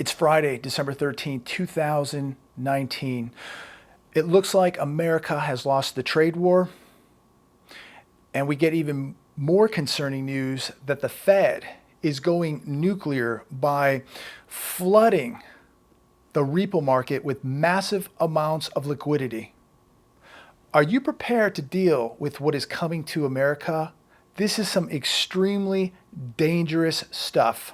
It's Friday, December 13th, 2019. It looks like America has lost the trade war, and we get even more concerning news that the Fed is going nuclear by flooding the repo market with massive amounts of liquidity. Are you prepared to deal with what is coming to America? This is some extremely dangerous stuff.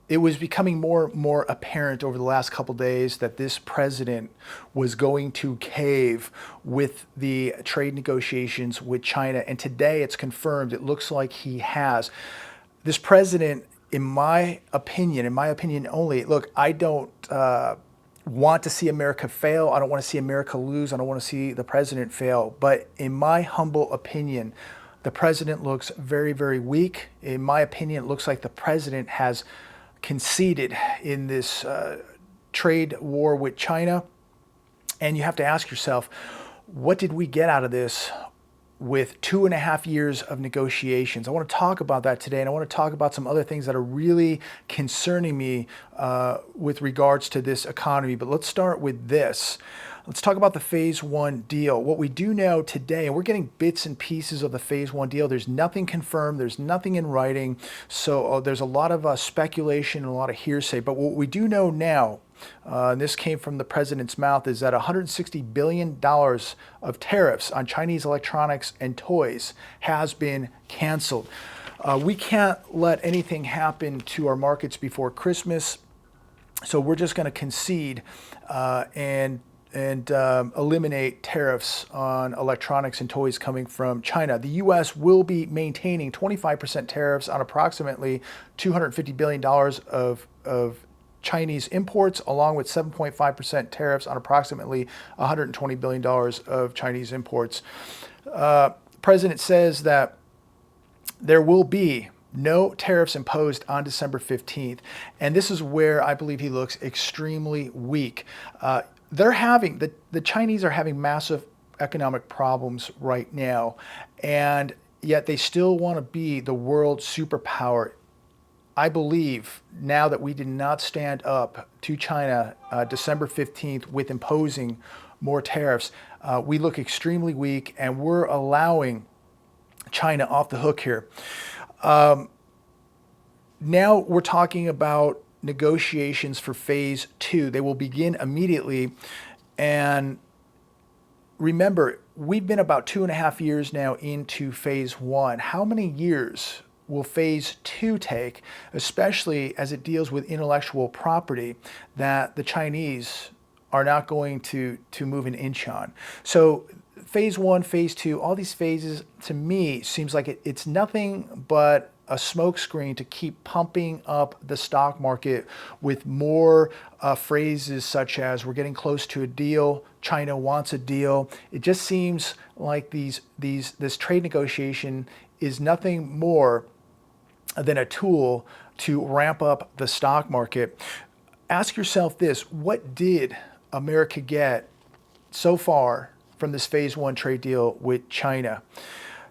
It was becoming more and more apparent over the last couple of days that this president was going to cave with the trade negotiations with China. And today it's confirmed. It looks like he has. This president, in my opinion only, look, I don't want to see America fail. I don't want to see America lose. I don't want to see the president fail. But in my humble opinion, the president looks very, very weak. In my opinion, it looks like the president has conceded in this trade war with China. And you have to ask yourself, what did we get out of this with 2.5 years of negotiations? I want to talk about that today, and I want to talk about some other things that are really concerning me with regards to this economy. But let's start with this. Let's talk about the phase one deal. What we do know today, and we're getting bits and pieces of the phase one deal. There's nothing confirmed. There's nothing in writing. So there's a lot of speculation and a lot of hearsay. But what we do know now, and this came from the president's mouth, is that $160 billion of tariffs on Chinese electronics and toys has been canceled. We can't let anything happen to our markets before Christmas. So we're just going to concede and eliminate tariffs on electronics and toys coming from China. The U.S. will be maintaining 25% tariffs on approximately $250 billion of Chinese imports, along with 7.5% tariffs on approximately $120 billion of Chinese imports. President says that there will be no tariffs imposed on December 15th. And this is where I believe he looks extremely weak. The Chinese are having massive economic problems right now, and yet they still want to be the world superpower. I believe now that we did not stand up to China December 15th with imposing more tariffs, we look extremely weak, and we're allowing China off the hook here. Now we're talking about negotiations for phase two. They will begin immediately. And remember, we've been about 2.5 years now into phase one. How many years will phase two take, especially as it deals with intellectual property that the Chinese are not going to move an inch on? So phase one, phase two, all these phases, to me, seems like it's nothing but a smokescreen to keep pumping up the stock market with more phrases such as "we're getting close to a deal," "China wants a deal." It just seems like this trade negotiation is nothing more than a tool to ramp up the stock market. Ask yourself this: what did America get so far from this phase one trade deal with China?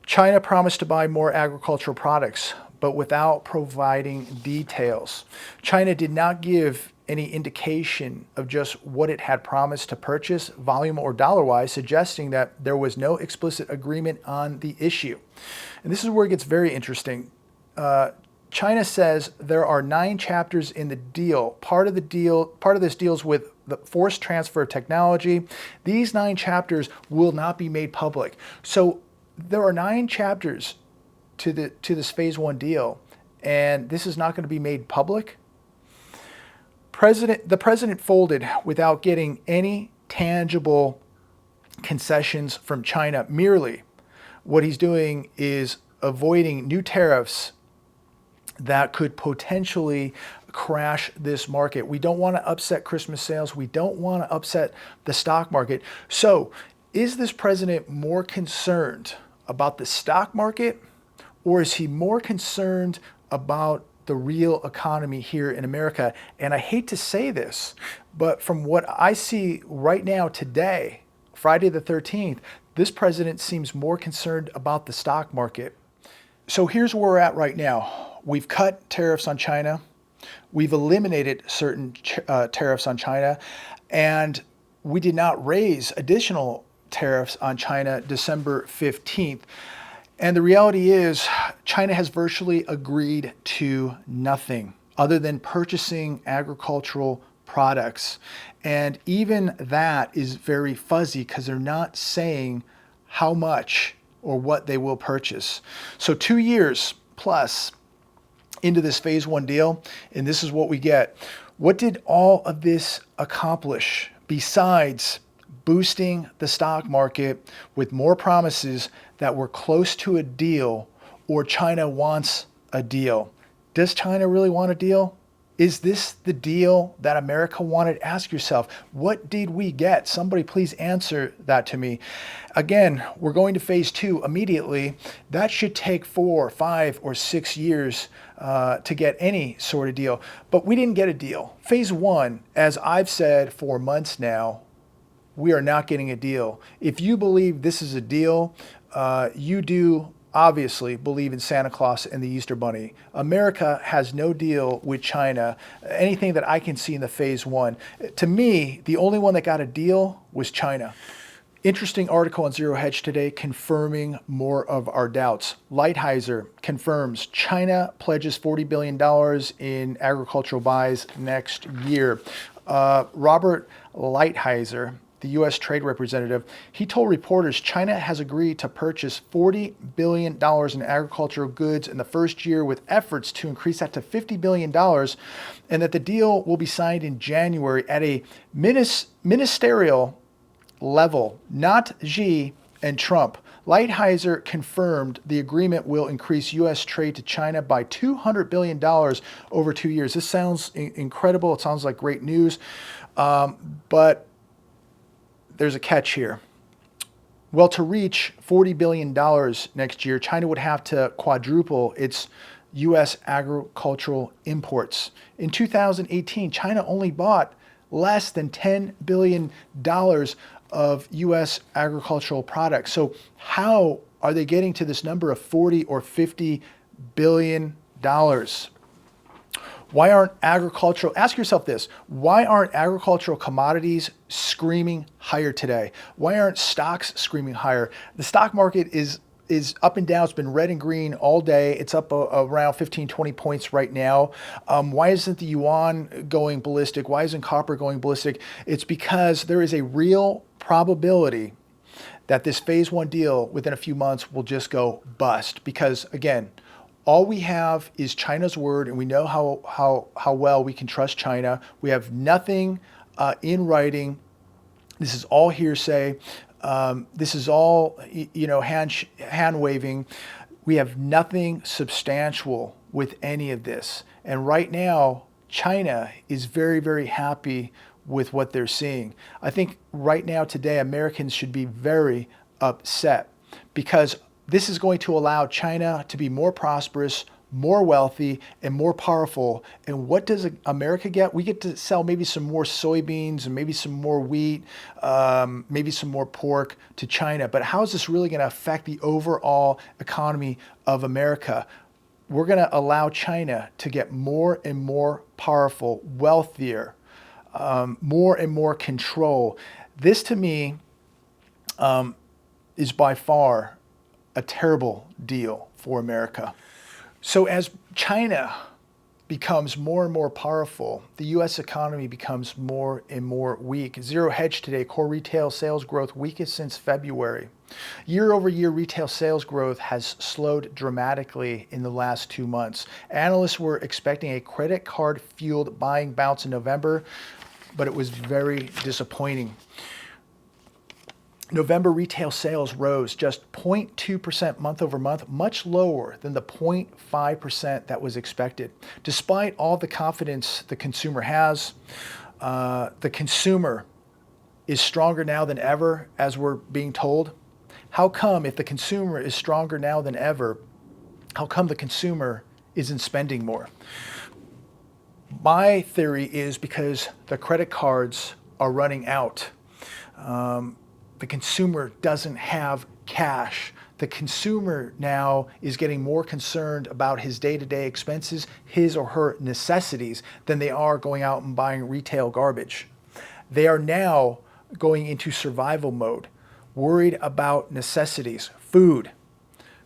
China promised to buy more agricultural products, but without providing details. China did not give any indication of just what it had promised to purchase, volume or dollar-wise, suggesting that there was no explicit agreement on the issue. And this is where it gets very interesting. China says there are 9 chapters in the deal. Part of this deals with the forced transfer of technology. These 9 chapters will not be made public. So there are 9 chapters to this phase one deal, and this is not going to be made public. The president folded without getting any tangible concessions from China. Merely, what he's doing is avoiding new tariffs that could potentially crash this market. We don't want to upset Christmas sales. We don't want to upset the stock market. So, is this president more concerned about the stock market, or is he more concerned about the real economy here in America? And I hate to say this, but from what I see right now today, Friday the 13th, this president seems more concerned about the stock market. So here's where we're at right now. We've cut tariffs on China. We've eliminated certain tariffs on China, and we did not raise additional tariffs on China December 15th. And the reality is, China has virtually agreed to nothing other than purchasing agricultural products. And even that is very fuzzy because they're not saying how much or what they will purchase. So 2 years plus into this phase one deal, and this is what we get. What did all of this accomplish besides boosting the stock market with more promises that we're close to a deal or China wants a deal? Does China really want a deal? Is this the deal that America wanted? Ask yourself, what did we get? Somebody please answer that to me. Again, we're going to phase two immediately. That should take 4, 5, or 6 years to get any sort of deal. But we didn't get a deal. Phase one, as I've said for months now, we are not getting a deal. If you believe this is a deal, you do obviously believe in Santa Claus and the Easter Bunny. America has no deal with China, anything that I can see in the phase one. To me, the only one that got a deal was China. Interesting article on Zero Hedge today confirming more of our doubts. Lighthizer confirms China pledges $40 billion in agricultural buys next year. Robert Lighthizer, the U.S. Trade Representative, he told reporters China has agreed to purchase $40 billion in agricultural goods in the first year with efforts to increase that to $50 billion, and that the deal will be signed in January at a ministerial level, not Xi and Trump. Lighthizer confirmed the agreement will increase U.S. trade to China by $200 billion over 2 years. This sounds incredible. It sounds like great news, but there's a catch here. Well, to reach $40 billion next year, China would have to quadruple its U.S. agricultural imports. In 2018, China only bought less than $10 billion of U.S. agricultural products. So how are they getting to this number of 40 or $50 billion? Why aren't agricultural, ask yourself this, why aren't agricultural commodities screaming higher today? Why aren't stocks screaming higher? The stock market is up and down. It's been red and green all day. It's up around 15, 20 points right now. Why isn't the yuan going ballistic? Why isn't copper going ballistic? It's because there is a real probability that this phase one deal within a few months will just go bust. Because again, all we have is China's word, and we know how well we can trust China. We have nothing in writing. This is all hearsay. This is all hand waving. We have nothing substantial with any of this. And right now, China is very, very happy with what they're seeing. I think right now today, Americans should be very upset because this is going to allow China to be more prosperous, more wealthy, and more powerful. And what does America get? We get to sell maybe some more soybeans and maybe some more wheat, maybe some more pork to China. But how is this really going to affect the overall economy of America? We're going to allow China to get more and more powerful, wealthier, more and more control. This to me is by far a terrible deal for America. So as China becomes more and more powerful, the U.S. economy becomes more and more weak. Zero Hedge today, core retail sales growth weakest since February. Year over year retail sales growth has slowed dramatically in the last 2 months. Analysts were expecting a credit card fueled buying bounce in November, but it was very disappointing. November retail sales rose just 0.2% month over month, much lower than the 0.5% that was expected. Despite all the confidence the consumer has, the consumer is stronger now than ever, as we're being told. How come, if the consumer is stronger now than ever, how come the consumer isn't spending more? My theory is because the credit cards are running out. The consumer doesn't have cash. The The consumer now is getting more concerned about his day-to-day expenses, his or her necessities, than they are going out and buying retail garbage. They are now going into survival mode, worried about necessities, food,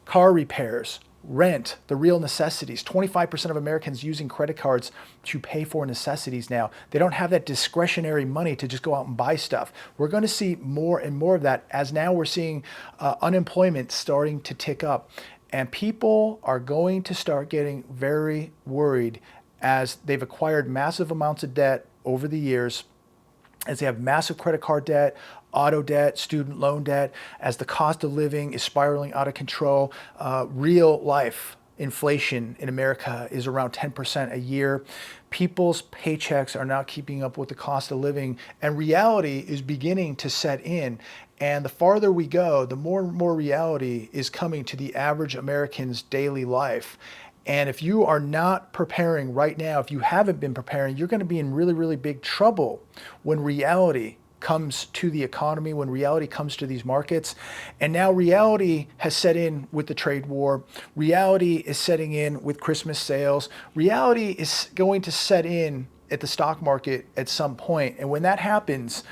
car repairs, rent, the real necessities. 25% of Americans using credit cards to pay for necessities now. They don't have that discretionary money to just go out and buy stuff. We're going to see more and more of that, as now we're seeing unemployment starting to tick up. And people are going to start getting very worried as they've acquired massive amounts of debt over the years, as they have massive credit card debt, auto debt, student loan debt, as the cost of living is spiraling out of control. Real life inflation in America is around 10% a year. People's paychecks are not keeping up with the cost of living, and reality is beginning to set in. And the farther we go, the more and more reality is coming to the average American's daily life. And if you are not preparing right now, if you haven't been preparing, you're going to be in really, really big trouble when reality comes to the economy, when reality comes to these markets. And now reality has set in with the trade war. Reality is setting in with Christmas sales. Reality is going to set in at the stock market at some point. And when that happens,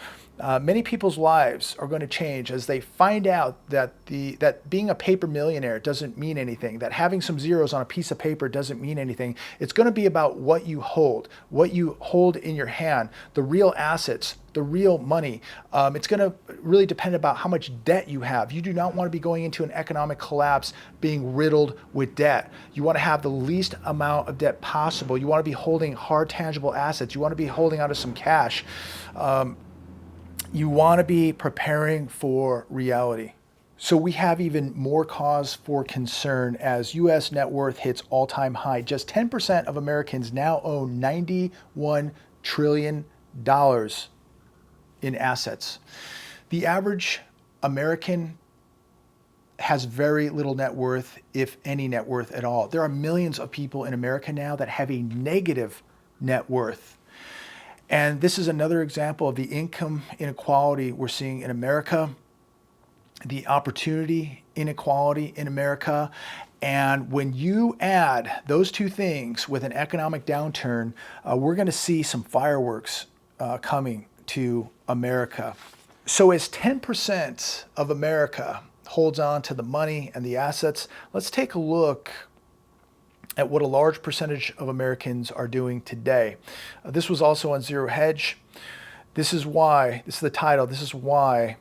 many people's lives are going to change as they find out that that being a paper millionaire doesn't mean anything, that having some zeros on a piece of paper doesn't mean anything. It's going to be about what you hold in your hand, the real assets, the real money. It's going to really depend about how much debt you have. You do not want to be going into an economic collapse being riddled with debt. You want to have the least amount of debt possible. You want to be holding hard, tangible assets. You want to be holding out of some cash. You want to be preparing for reality. So we have even more cause for concern as U.S. net worth hits all-time high. Just 10% of Americans now own $91 trillion in assets. The average American has very little net worth, if any net worth at all. There are millions of people in America now that have a negative net worth. And this is another example of the income inequality we're seeing in America, the opportunity inequality in America. And when you add those two things with an economic downturn, we're going to see some fireworks coming to America. So as 10% of America holds on to the money and the assets, let's take a look at what a large percentage of Americans are doing today. This was also on Zero Hedge. This is the title, this is why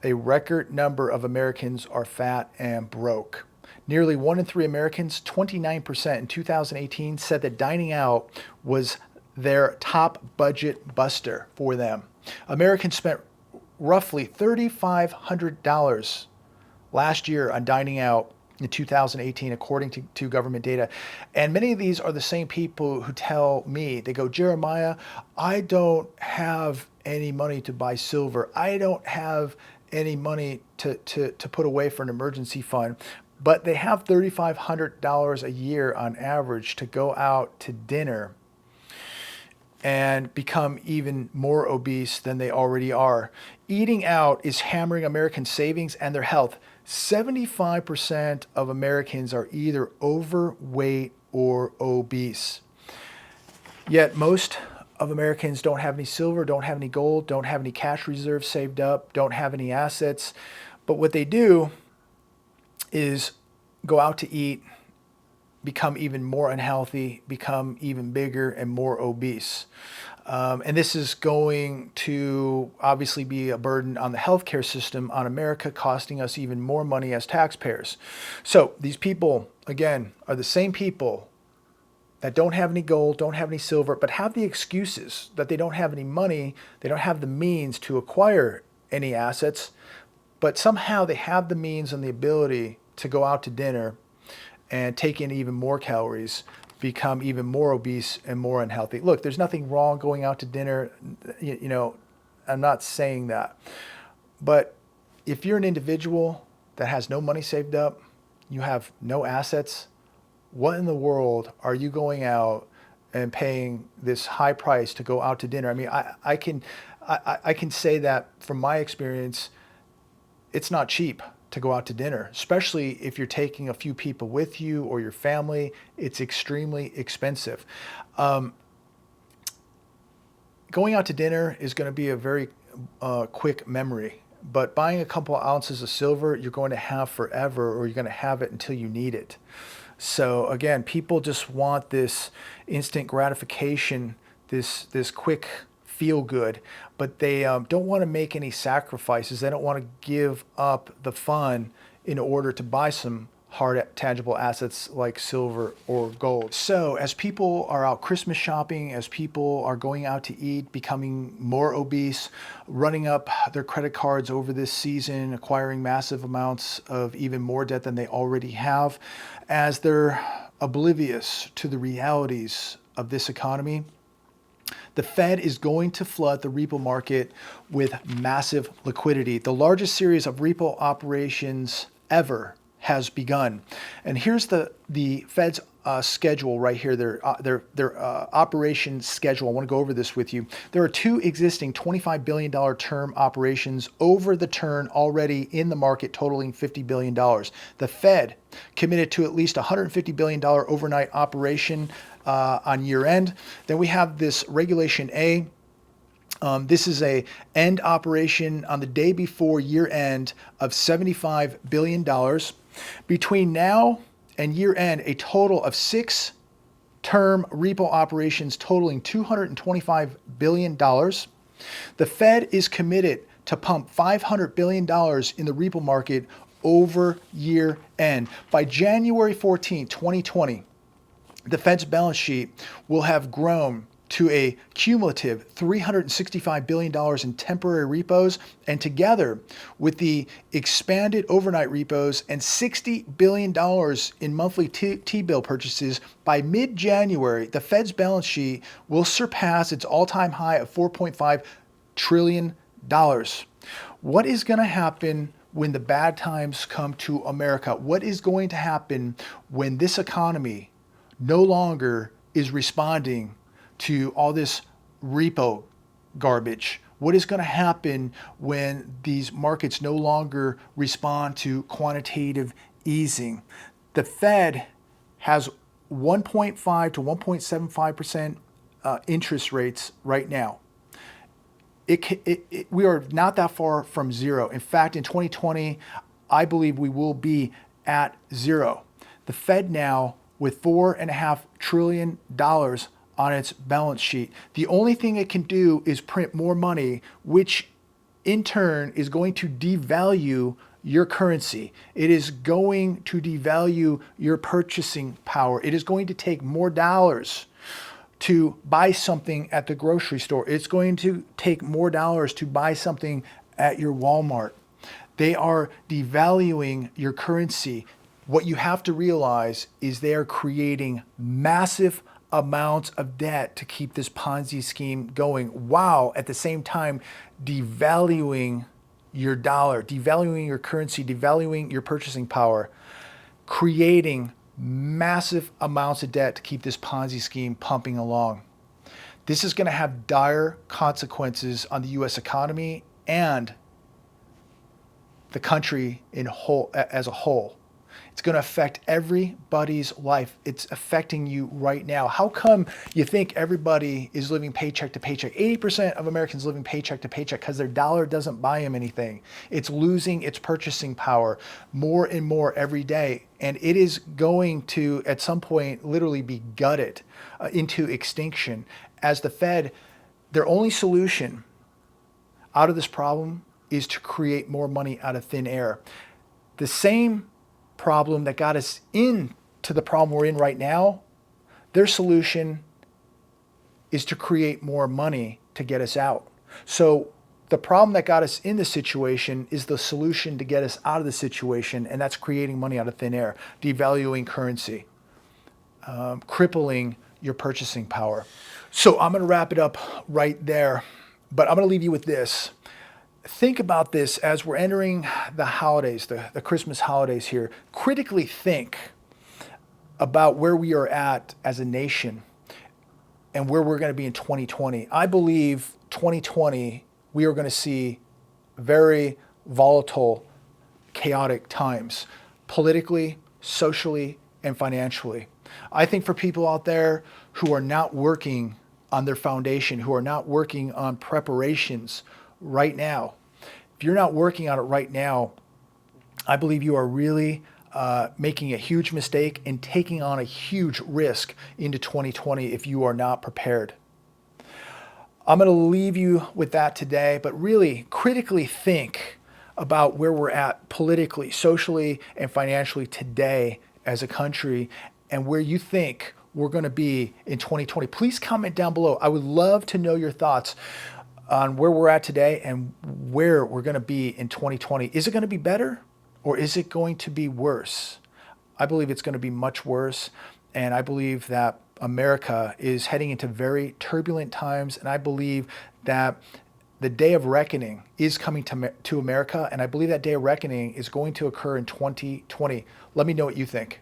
a record number of Americans are fat and broke. Nearly 1 in 3 Americans, 29% in 2018, said that dining out was their top budget buster for them. Americans spent roughly $3,500 last year on dining out in 2018, according to government data. And many of these are the same people who tell me, they go, Jeremiah, I don't have any money to buy silver. I don't have any money to put away for an emergency fund. But they have $3,500 a year on average to go out to dinner and become even more obese than they already are. Eating out is hammering American savings and their health. 75% of Americans are either overweight or obese. Yet most of Americans don't have any silver, don't have any gold, don't have any cash reserves saved up, don't have any assets. But what they do is go out to eat, become even more unhealthy, become even bigger and more obese. And this is going to obviously be a burden on the healthcare system on America, costing us even more money as taxpayers. So these people, again, are the same people that don't have any gold, don't have any silver, but have the excuses that they don't have any money, they don't have the means to acquire any assets, but somehow they have the means and the ability to go out to dinner and take in even more calories, become even more obese and more unhealthy. Look, there's nothing wrong going out to dinner. You know, I'm not saying that. But if you're an individual that has no money saved up, you have no assets, what in the world are you going out and paying this high price to go out to dinner? I mean, I can say that from my experience, it's not cheap. to go out to dinner, especially if you're taking a few people with you or your family. It's extremely expensive. Um, Going out to dinner is going to be a very quick memory, but buying a couple ounces of silver, you're going to have forever, or you're going to have it until you need it. So again, people just want this instant gratification, this quick feel good, but they don't want to make any sacrifices. They don't want to give up the fun in order to buy some hard tangible assets like silver or gold. So as people are out Christmas shopping, as people are going out to eat, becoming more obese, running up their credit cards over this season, acquiring massive amounts of even more debt than they already have, as they're oblivious to the realities of this economy, the Fed is going to flood the repo market with massive liquidity. The largest series of repo operations ever has begun. And here's the Fed's schedule right here, their operation schedule. I want to go over this with you. There are two existing $25 billion term operations over the turn already in the market, totaling $50 billion. The Fed committed to at least $150 billion overnight operation on year end. Then we have this Regulation A. This is a end operation on the day before year end of $75 billion. Between now and year end, a total of 6 term repo operations totaling $225 billion. The Fed is committed to pump $500 billion in the repo market over year end. By January 14, 2020, the Fed's balance sheet will have grown to a cumulative $365 billion in temporary repos, and together with the expanded overnight repos and $60 billion in monthly T-bill purchases, by mid-January, the Fed's balance sheet will surpass its all-time high of $4.5 trillion. What is going to happen when the bad times come to America? What is going to happen when this economy no longer is responding to all this repo garbage? What is going to happen when these markets no longer respond to quantitative easing? The Fed has 1.5 to 1.75% interest rates right now. We are not that far from zero. In fact, in 2020, I believe we will be at zero. The Fed now with $4.5 trillion on its balance sheet. The only thing it can do is print more money, which in turn is going to devalue your currency. It is going to devalue your purchasing power. It is going to take more dollars to buy something at the grocery store. It's going to take more dollars to buy something at your Walmart. They are devaluing your currency. What you have to realize is they are creating massive amounts of debt to keep this Ponzi scheme going, while at the same time devaluing your dollar, devaluing your currency, devaluing your purchasing power, creating massive amounts of debt to keep this Ponzi scheme pumping along. This is going to have dire consequences on the U.S. economy and the country as a whole. It's going to affect everybody's life. It's affecting you right now. How come you think everybody is living paycheck to paycheck? 80% of Americans living paycheck to paycheck because their dollar doesn't buy them anything. It's losing its purchasing power more and more every day. And it is going to, at some point, literally be gutted into extinction, as the Fed, their only solution out of this problem is to create more money out of thin air. The same problem that got us into the problem we're in right now, their solution is to create more money to get us out. So the problem that got us in this situation is the solution to get us out of the situation, and that's creating money out of thin air, devaluing currency, crippling your purchasing power. So I'm going to wrap it up right there, but I'm going to leave you with this. Think about this as we're entering the holidays, the Christmas holidays here. Critically think about where we are at as a nation and where we're going to be in 2020. I believe 2020, we are going to see very volatile chaotic times, politically, socially, and financially. I think for people out there who are not working on their foundation, who are not working on preparations right now, if you're not working on it right now, I believe you are really making a huge mistake and taking on a huge risk into 2020 if you are not prepared. I'm going to leave you with that today, but really critically think about where we're at politically, socially, and financially today as a country, and where you think we're going to be in 2020. Please comment down below. I would love to know your thoughts on where we're at today and where we're going to be in 2020. Is it going to be better or is it going to be worse? I believe it's going to be much worse, and I believe that America is heading into very turbulent times, and I believe that the day of reckoning is coming to America, and I believe that day of reckoning is going to occur in 2020. Let me know what you think.